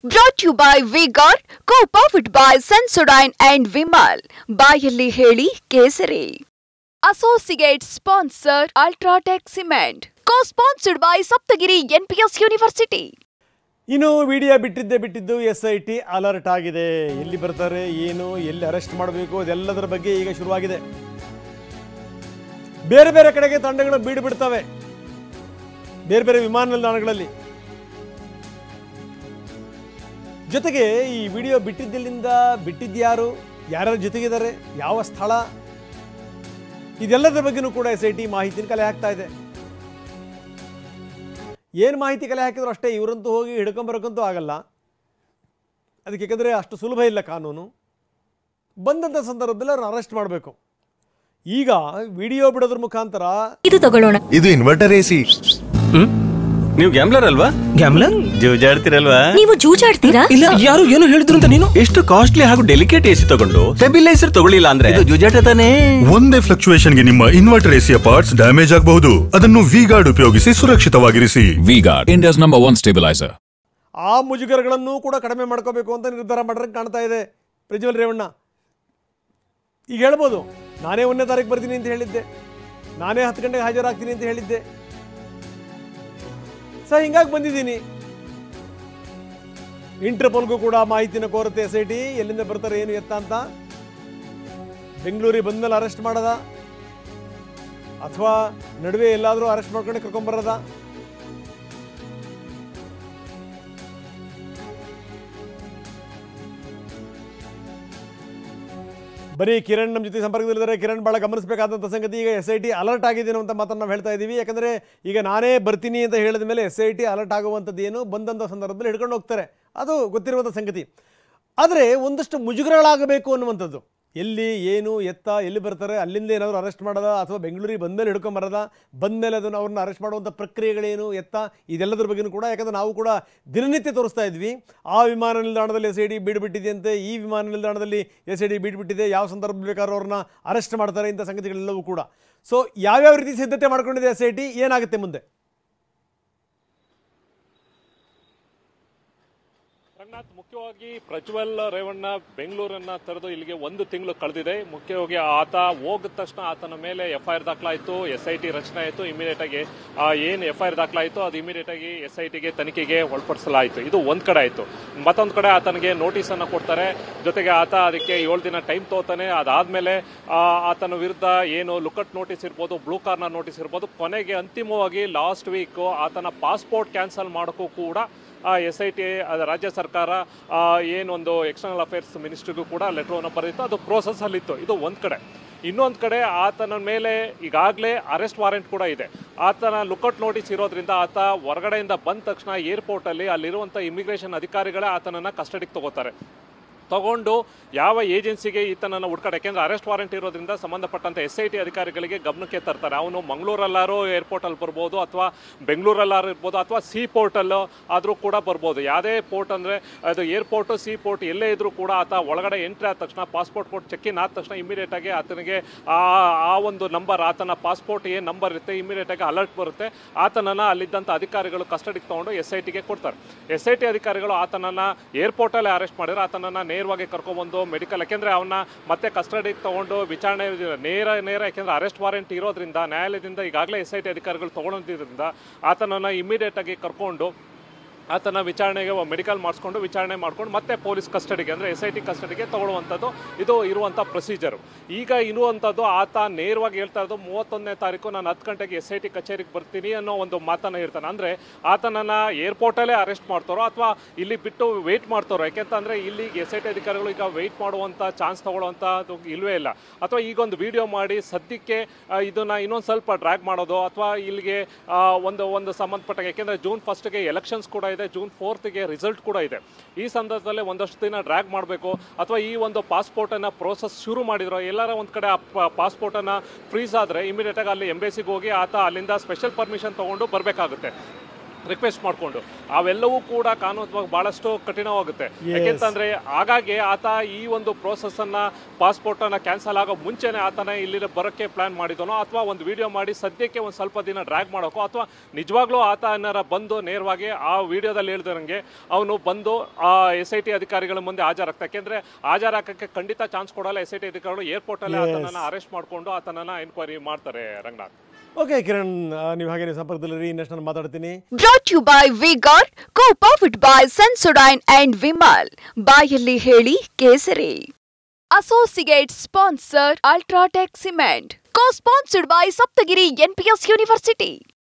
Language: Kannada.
Brought to you by V-Guard, co-powered by Sensodyne and Vimal. ಬಾಯಲ್ಲಿ ಹೇಳಿ ಕೇಸರಿ. Associate sponsor Ultratech Cement. Co-sponsored by Saptagiri NPS University. ಇನ್ನು ವಿಡಿಯೋ ಬಿಟ್ಟಿದ್ದು SIT ಅಲರ್ಟ್ ಆಗಿದೆ. ಎಲ್ಲಿ ಬರ್ತಾರೆ, ಏನು, ಎಲ್ಲಿ ಅರೆಸ್ಟ್ ಮಾಡಬೇಕು ಅದೆಲ್ಲದರ ಬಗ್ಗೆ ಈಗ ಶುರುವಾಗಿದೆ. ಬೇರೆ ಬೇರೆ ಕಡೆಗೆ ತಂಡಗಳು ಬಿಡ್ತವೆ, ಬೇರೆ ಬೇರೆ ವಿಮಾನ ನಿಲ್ದಾಣಗಳಲ್ಲಿ. ಜೊತೆಗೆ ಈ ವಿಡಿಯೋ ಬಿಟ್ಟಿದ್ಯಾರು, ಯಾರ್ಯಾರ ಜೊತೆಗಿದ್ದಾರೆ, ಯಾವ ಸ್ಥಳ, ಇದೆಲ್ಲದರ ಬಗ್ಗೆನೂ ಕೂಡ SIT ಮಾಹಿತಿನ ಕಲೆ ಹಾಕ್ತಾ ಇದೆ. ಏನು ಮಾಹಿತಿ ಕಲೆ ಹಾಕಿದ್ರು ಅಷ್ಟೇ, ಇವರಂತೂ ಹೋಗಿ ಹಿಡ್ಕೊಂಬರೋಕ್ಕಂತೂ ಆಗಲ್ಲ. ಅದಕ್ಕೆ ಯಾಕಂದರೆ ಅಷ್ಟು ಸುಲಭ ಇಲ್ಲ ಕಾನೂನು. ಬಂದಂಥ ಸಂದರ್ಭದಲ್ಲಿ ಅವ್ರನ್ನ ಅರೆಸ್ಟ್ ಮಾಡಬೇಕು. ಈಗ ವಿಡಿಯೋ ಬಿಡೋದ್ರ ಮುಖಾಂತರ ಇದು ತಗೊಳ್ಳೋಣ. ಇದು ಇನ್ವರ್ಟರ್ AC. ನೀವು ಗ್ಯಾಮ್ಲರ್ ಅಲ್ವಾ? ಗ್ಯಾಮ್ಲರ್ ಜೂಜಾಡ್ತಿರಲ್ವಾ? ನೀವು ಜೂಜಾಡ್ತೀರಾ? ಇಲ್ಲ, ಯಾರು ಏನು ಹೇಳಿದ್ರು ಅಂತ ನೀನು ಎಷ್ಟು ಕಾಸ್ಟ್ಲಿ ಹಾಗೂ ಡೆಲಿಕೇಟ್ AC ತಗೊಂಡು ಸ್ಟೆಬಿಲೈಸರ್ ತಗೊಳ್ಳಿಲ್ಲ ಅಂದ್ರೆ ಇದು ಜೂಜಾಟ ತಾನೇ. ಒಂದೇ ಫ್ಲಕ್ಚುಯೇಷನ್ ಗೆ ನಿಮ್ಮ ಇನ್ವರ್ಟರ್ AC ಪಾರ್ಟ್ಸ್ ಡ್ಯಾಮೇಜ್ ಆಗಬಹುದು. ಅದನ್ನು V-Guard ಉಪಯೋಗಿಸಿ ಸುರಕ್ಷಿತವಾಗಿರಿಸಿ. V-Guard, India's #1 stabilizer. ಆ ಮುಜುಗರಗಳನ್ನು ಕೂಡ ಕಡಿಮೆ ಮಾಡ್ಕೋಬೇಕು ಅಂತ ನಿರ್ಧಾರ ಮಾಡೋಕ್ಕೆ ಕಾಣ್ತಾ ಇದೆ ಪ್ರಜ್ವಲ್ ರೇವಣ್ಣ. ಈಗ ಹೇಳ್ಬೋದು, ನಾನೇ 1ನೇ ತಾರೀಕು ಬರ್ತೀನಿ ಅಂತ ಹೇಳಿದ್ದೆ, ನಾನೇ 10 ಗಂಟೆಗೆ ಹಾಜರಾಗ್ತೀನಿ ಅಂತ ಹೇಳಿದ್ದೆ, ಹಿಂಗಾಗಿ ಬಂದಿದ್ದೀನಿ. ಇಂಟರ್ಪೋಲ್ಗೂ ಕೂಡ ಮಾಹಿತಿನ ಕೋರುತ್ತೆ SIT, ಎಲ್ಲಿಂದ ಬರ್ತಾರೆ ಏನು ಎತ್ತ ಅಂತ. ಬೆಂಗಳೂರಿಗೆ ಬಂದ್ಮೇಲೆ ಅರೆಸ್ಟ್ ಮಾಡದ ಅಥವಾ ನಡುವೆ ಎಲ್ಲಾದರೂ ಅರೆಸ್ಟ್ ಮಾಡ್ಕೊಂಡು ಕರ್ಕೊಂಡ್ಬರದ? ಬರೀ ಕಿರಣ್ ನಮ್ಮ ಜೊತೆ ಸಂಪರ್ಕದಲ್ಲಿದ್ದಾರೆ. ಕಿರಣ್, ಭಾಳ ಗಮನಿಸಬೇಕಾದಂಥ ಸಂಗತಿ, ಈಗ SIT ಅಲರ್ಟ್ ಆಗಿದೆ ಅಂತ ಮಾತನ್ನು ನಾವು ಹೇಳ್ತಾ ಇದ್ದೀವಿ. ಯಾಕಂದರೆ ಈಗ ನಾನೇ ಬರ್ತೀನಿ ಅಂತ ಹೇಳಿದ ಮೇಲೆ SIT ಅಲರ್ಟ್ ಆಗುವಂಥದ್ದು ಏನು, ಬಂದಂಥ ಸಂದರ್ಭದಲ್ಲಿ ಹಿಡ್ಕೊಂಡು ಹೋಗ್ತಾರೆ, ಅದು ಗೊತ್ತಿರುವಂಥ ಸಂಗತಿ. ಆದರೆ ಒಂದಷ್ಟು ಮುಜುಗರಗಳಾಗಬೇಕು ಅನ್ನುವಂಥದ್ದು, ಎಲ್ಲಿ ಏನು ಎತ್ತ, ಎಲ್ಲಿ ಬರ್ತಾರೆ, ಅಲ್ಲಿಂದ ಏನಾದರೂ ಅರೆಸ್ಟ್ ಮಾಡೋದ ಅಥವಾ ಬೆಂಗಳೂರಿಗೆ ಬಂದಮೇಲೆ ಹಿಡ್ಕೊಂಬರೋದ, ಬಂದಮೇಲೆ ಅದನ್ನು ಅವ್ರನ್ನ ಅರೆಸ್ಟ್ ಮಾಡುವಂಥ ಪ್ರಕ್ರಿಯೆಗಳೇನು ಎತ್ತ, ಇದೆಲ್ಲದ್ರ ಬಗ್ಗೆಯೂ ಕೂಡ. ಯಾಕಂದರೆ ನಾವು ಕೂಡ ದಿನನಿತ್ಯ ತೋರಿಸ್ತಾ ಇದ್ವಿ, ಆ ವಿಮಾನ ನಿಲ್ದಾಣದಲ್ಲಿ SIT ಬಿಟ್ಟಿದೆಯಂತೆ, ಈ ವಿಮಾನ ನಿಲ್ದಾಣದಲ್ಲಿ SIT ಬಿಟ್ಟಿದೆ, ಯಾವ ಸಂದರ್ಭ ಬೇಕಾದ್ರೂ ಅವ್ರನ್ನ ಅರೆಸ್ಟ್ ಮಾಡ್ತಾರೆ, ಇಂಥ ಸಂಗತಿಗಳೆಲ್ಲವೂ ಕೂಡ. ಸೊ ಯಾವ್ಯಾವ ರೀತಿ ಸಿದ್ಧತೆ ಮಾಡ್ಕೊಂಡಿದೆ SIT, ಏನಾಗುತ್ತೆ ಮುಂದೆ? ಮುಖ್ಯವಾಗಿ ಪ್ರಜ್ವಲ್ ರೇವಣ್ಣ ಬೆಂಗಳೂರನ್ನ ತರೆದು ಇಲ್ಲಿಗೆ 1 ತಿಂಗಳು ಕಳೆದಿದೆ. ಮುಖ್ಯವಾಗಿ ಆತ ಹೋಗಿದ ತಕ್ಷಣ ಆತನ ಮೇಲೆ FIR ದಾಖಲಾಯಿತು, SIT ರಚನೆ ಆಯಿತು. ಇಮಿಡಿಯೇಟ್ ಆಗಿ ಏನು FIR ದಾಖಲಾಯಿತು ಅದು ಇಮಿಡಿಯೇಟ್ ಆಗಿ SITಗೆ ತನಿಖೆಗೆ ಒಳಪಡಿಸಲಾಯಿತು. ಇದು ಒಂದ್ ಕಡೆ ಆಯಿತು. ಮತ್ತೊಂದು ಕಡೆ ಆತನಿಗೆ ನೋಟಿಸ್ ಅನ್ನು ಕೊಡ್ತಾರೆ, ಜೊತೆಗೆ ಆತ ಅದಕ್ಕೆ 7 ದಿನ ಟೈಮ್ ತಗೋತಾನೆ. ಅದಾದ್ಮೇಲೆ ಆತನ ವಿರುದ್ಧ ಏನು ಲುಕಟ್ ನೋಟಿಸ್ ಇರ್ಬೋದು, ಬ್ಲೂ ಕಾರ್ನರ್ ನೋಟಿಸ್ ಇರ್ಬೋದು, ಕೊನೆಗೆ ಅಂತಿಮವಾಗಿ ಲಾಸ್ಟ್ ವೀಕ್ ಆತನ ಪಾಸ್ಪೋರ್ಟ್ ಕ್ಯಾನ್ಸಲ್ ಮಾಡೋಕ್ಕೂ ಕೂಡ SIT ರಾಜ್ಯ ಸರ್ಕಾರ ಏನೊಂದು ಎಕ್ಸ್ಟರ್ನಲ್ ಅಫೇರ್ಸ್ ಮಿನಿಸ್ಟ್ರಿಗೂ ಕೂಡ ಲೆಟರ್ವನ್ನು ಬರೆದಿತ್ತು, ಅದು ಪ್ರೋಸೆಸ್ಸಲ್ಲಿತ್ತು. ಇದು ಒಂದು ಕಡೆ. ಇನ್ನೊಂದು ಕಡೆ ಆತನ ಮೇಲೆ ಈಗಾಗಲೇ ಅರೆಸ್ಟ್ ವಾರೆಂಟ್ ಕೂಡ ಇದೆ. ಆತನ ಲುಕೌಟ್ ನೋಟಿಸ್ ಇರೋದ್ರಿಂದ ಆತ ಹೊರಗಡೆಯಿಂದ ಬಂದ ತಕ್ಷಣ ಏರ್ಪೋರ್ಟಲ್ಲಿ ಅಲ್ಲಿರುವಂಥ ಇಮಿಗ್ರೇಷನ್ ಅಧಿಕಾರಿಗಳೇ ಆತನನ್ನು ಕಸ್ಟಡಿಗೆ ತಗೊಂಡು ಯಾವ ಏಜೆನ್ಸಿಗೆ ಈತನನ್ನು ಹುಡ್ಕಾಡ, ಯಾಕೆಂದರೆ ಅರೆಸ್ಟ್ ವಾರೆಂಟ್ ಇರೋದ್ರಿಂದ ಸಂಬಂಧಪಟ್ಟಂಥ SIT ಅಧಿಕಾರಿಗಳಿಗೆ ಗಮನಕ್ಕೆ ತರ್ತಾರೆ. ಅವನು ಮಂಗಳೂರಲ್ಲಾರು ಏರ್ಪೋರ್ಟಲ್ಲಿ ಬರ್ಬೋದು, ಅಥವಾ ಬೆಂಗಳೂರಲ್ಲಾರು ಇರ್ಬೋದು, ಅಥವಾ ಸಿ ಪೋರ್ಟಲ್ಲೂ ಆದರೂ ಕೂಡ ಬರ್ಬೋದು. ಯಾವುದೇ ಪೋರ್ಟ್ ಅಂದರೆ ಅದು ಏರ್ಪೋರ್ಟು, ಸಿ ಪೋರ್ಟ್ ಎಲ್ಲೇ ಇದ್ರೂ ಕೂಡ ಆತ ಒಳಗಡೆ ಎಂಟ್ರಿ ಆದ ತಕ್ಷಣ, ಪಾಸ್ಪೋರ್ಟ್ ಕೊಟ್ಟು ಚೆಕ್ ಇನ್ ಆದ ತಕ್ಷಣ ಇಮಿಡಿಯೇಟಾಗಿ ಆತನಿಗೆ ಆ ಒಂದು ನಂಬರ್, ಆತನ ಪಾಸ್ಪೋರ್ಟ್ ಏನು ನಂಬರ್ ಇರುತ್ತೆ, ಇಮಿಡಿಯೇಟಾಗಿ ಅಲರ್ಟ್ ಬರುತ್ತೆ. ಆತನನ್ನು ಅಲ್ಲಿದ್ದಂಥ ಅಧಿಕಾರಿಗಳು ಕಸ್ಟಡಿಗೆ ತೊಗೊಂಡು SITಗೆ ಕೊಡ್ತಾರೆ. SIT ಅಧಿಕಾರಿಗಳು ಆತನನ್ನು ಏರ್ಪೋರ್ಟಲ್ಲೇ ಅರೆಸ್ಟ್ ಮಾಡಿದ್ರೆ ಆತನನ್ನು ನೇರವಾಗಿ ಕರ್ಕೊಂಡ್ಬಂದು ಮೆಡಿಕಲ್, ಯಾಕೆಂದರೆ ಅವನ್ನ ಮತ್ತೆ ಕಸ್ಟಡಿಗೆ ತೊಗೊಂಡು ವಿಚಾರಣೆ ನೇರ ಯಾಕೆಂದರೆ ಅರೆಸ್ಟ್ ವಾರೆಂಟ್ ಇರೋದ್ರಿಂದ ನ್ಯಾಯಾಲಯದಿಂದ ಈಗಾಗಲೇ SIT ಅಧಿಕಾರಿಗಳು ತೊಗೊಂಡಿದ್ದರಿಂದ ಆತನನ್ನು ಇಮಿಡಿಯೇಟಾಗಿ ಕರ್ಕೊಂಡು ಆತನ ವಿಚಾರಣೆಗೆ ಮೆಡಿಕಲ್ ಮಾಡಿಸ್ಕೊಂಡು ವಿಚಾರಣೆ ಮಾಡ್ಕೊಂಡು ಮತ್ತೆ ಪೊಲೀಸ್ ಕಸ್ಟಡಿಗೆ ಅಂದರೆ SIT ಕಸ್ಟಡಿಗೆ ತಗೊಳ್ಳುವಂಥದ್ದು ಇದು ಇರುವಂಥ ಪ್ರೊಸೀಜರು. ಈಗ ಇರುವಂಥದ್ದು ಆತ ನೇರವಾಗಿ ಹೇಳ್ತಾ ಇರೋದು 31ನೇ ತಾರೀಕು ನಾನು 10 ಗಂಟೆಗೆ SIT ಕಚೇರಿಗೆ ಬರ್ತೀನಿ ಅನ್ನೋ ಒಂದು ಮಾತನ್ನು ಇರ್ತಾನೆ. ಅಂದರೆ ಆತನನ್ನು ಏರ್ಪೋರ್ಟಲ್ಲೇ ಅರೆಸ್ಟ್ ಮಾಡ್ತಾರೋ ಅಥವಾ ಇಲ್ಲಿ ಬಿಟ್ಟು ವೆಯ್ಟ್ ಮಾಡ್ತಾರೋ, ಯಾಕೆಂತಂದರೆ ಇಲ್ಲಿಗೆ SIT ಅಧಿಕಾರಿಗಳು ಈಗ ವೆಯ್ಟ್ ಮಾಡುವಂಥ ಚಾನ್ಸ್ ತೊಗೊಳ್ಳುವಂಥದ್ದು ಇಲ್ಲವೇ ಇಲ್ಲ. ಅಥವಾ ಈಗೊಂದು ವಿಡಿಯೋ ಮಾಡಿ ಸದ್ಯಕ್ಕೆ ಇದನ್ನು ಇನ್ನೊಂದು ಸ್ವಲ್ಪ ಡ್ರ್ಯಾಗ್ ಮಾಡೋದು, ಅಥವಾ ಇಲ್ಲಿಗೆ ಒಂದು ಸಂಬಂಧಪಟ್ಟ, ಯಾಕೆಂದರೆ ಜೂನ್ 1ಗೆ ಎಲೆಕ್ಷನ್ಸ್ ಕೂಡ ಇದೆ, ಜೂನ್ 4ಗೆ ರಿಸಲ್ಟ್ ಕೂಡ ಇದೆ. ಈ ಸಂದರ್ಭದಲ್ಲಿ ಒಂದಷ್ಟು ದಿನ ಡ್ರ್ಯಾಗ್ ಮಾಡಬೇಕು, ಅಥವಾ ಈ ಒಂದು ಪಾಸ್ಪೋರ್ಟನ್ನು ಪ್ರೋಸೆಸ್ ಶುರು ಮಾಡಿದ್ರು, ಎಲ್ಲರ ಒಂದು ಕಡೆ ಆ ಪಾಸ್ಪೋರ್ಟನ್ನು ಫ್ರೀಸ್ ಆದರೆ ಇಮಿಡಿಯೇಟಾಗಿ ಅಲ್ಲಿ ಎಂಬೆಸಿಗೆ ಹೋಗಿ ಆತ ಅಲ್ಲಿಂದ ಸ್ಪೆಷಲ್ ಪರ್ಮಿಷನ್ ತೊಗೊಂಡು ಬರಬೇಕಾಗುತ್ತೆ. ರಿಕ್ವೆಸ್ಟ್ ಮಾಡಿಕೊಂಡು ಅವೆಲ್ಲವೂ ಕೂಡ ಕಾನೂನಾತ್ಮಕ ಬಹಳಷ್ಟು ಕಠಿಣವಾಗುತ್ತೆ. ಯಾಕೆಂತಂದ್ರೆ ಹಾಗಾಗಿ ಆತ ಈ ಒಂದು ಪ್ರೋಸೆಸ್ ಅನ್ನ ಪಾಸ್ಪೋರ್ಟ್ ಅನ್ನ ಕ್ಯಾನ್ಸಲ್ ಆಗೋ ಮುಂಚೆನೆ ಆತನ ಇಲ್ಲಿ ಬರೋಕ್ಕೆ ಪ್ಲಾನ್ ಮಾಡಿದನೋ ಅಥವಾ ಒಂದು ವಿಡಿಯೋ ಮಾಡಿ ಸದ್ಯಕ್ಕೆ ಒಂದು ಸ್ವಲ್ಪ ದಿನ ಡ್ರ್ಯಾಗ್ ಮಾಡೋಕೋ ಅಥವಾ ನಿಜವಾಗ್ಲೂ ಆತ ಏನಾರ ಬಂದು ನೇರವಾಗಿ ಆ ವಿಡಿಯೋದಲ್ಲಿ ಹೇಳ್ದಂಗೆ ಅವನು ಬಂದು ಆ SIT ಅಧಿಕಾರಿಗಳ ಮುಂದೆ ಹಾಜರಾಗ್ತಾ. ಯಾಕೆಂದ್ರೆ ಹಾಜರಾಗಕ್ಕೆ ಖಂಡಿತ ಚಾನ್ಸ್ ಕೊಡಲ್ಲ SIT ಅಧಿಕಾರಿಗಳು. ಏರ್ಪೋರ್ಟ್ ಅಲ್ಲಿ ಆತನನ್ನ ಅರೆಸ್ಟ್ ಮಾಡಿಕೊಂಡು ಆತನನ್ನ ಎನ್ಕ್ವೈರಿ ಮಾಡ್ತಾರೆ. ರಂಗನಾಥ್. ಓಕೆ ಕಿರಣ್, ನೀವು ಹಾಗೆ ಸಂಪರ್ಕದಲ್ಲಿ ಇನ್ನಷ್ಟು ನಾನು ಮಾತಾಡ್ತೀನಿ. Brought you by V Guard, co powered by Sensodyne and Vimal. ಬಾಯಲ್ಲಿ ಹೇಳಿ Kesari. Associate sponsor UltraTech cement. Co sponsored by Saptagiri NPS university.